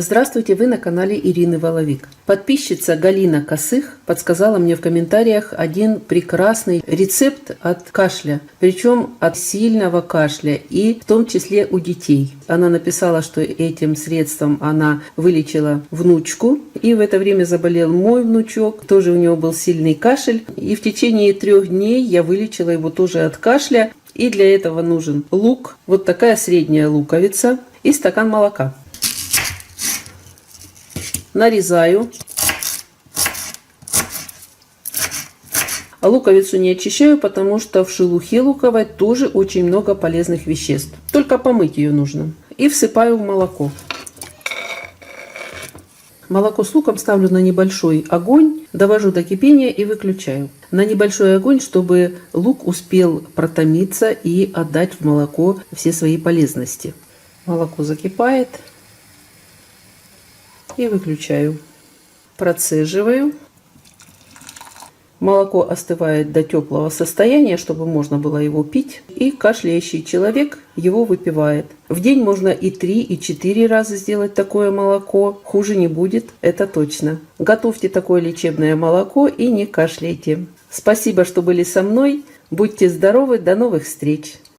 Здравствуйте, вы на канале Ирины Воловик. Подписчица Галина Косых подсказала мне в комментариях один прекрасный рецепт от кашля, причем от сильного кашля и в том числе у детей. Она написала, что этим средством она вылечила внучку, и в это время заболел мой внучок, тоже у него был сильный кашель, и в течение 3 дней я вылечила его тоже от кашля. И для этого нужен лук, вот такая средняя луковица и стакан молока. Нарезаю. А луковицу не очищаю, потому что в шелухе луковой тоже очень много полезных веществ. Только помыть ее нужно. И всыпаю в молоко. Молоко с луком ставлю на небольшой огонь, довожу до кипения и выключаю. На небольшой огонь, чтобы лук успел протомиться и отдать в молоко все свои полезности. Молоко закипает. И выключаю. Процеживаю. Молоко остывает до теплого состояния, чтобы можно было его пить. И кашляющий человек его выпивает. В день можно и 3, и 4 раза сделать такое молоко. Хуже не будет, это точно. Готовьте такое лечебное молоко и не кашляйте. Спасибо, что были со мной. Будьте здоровы, до новых встреч!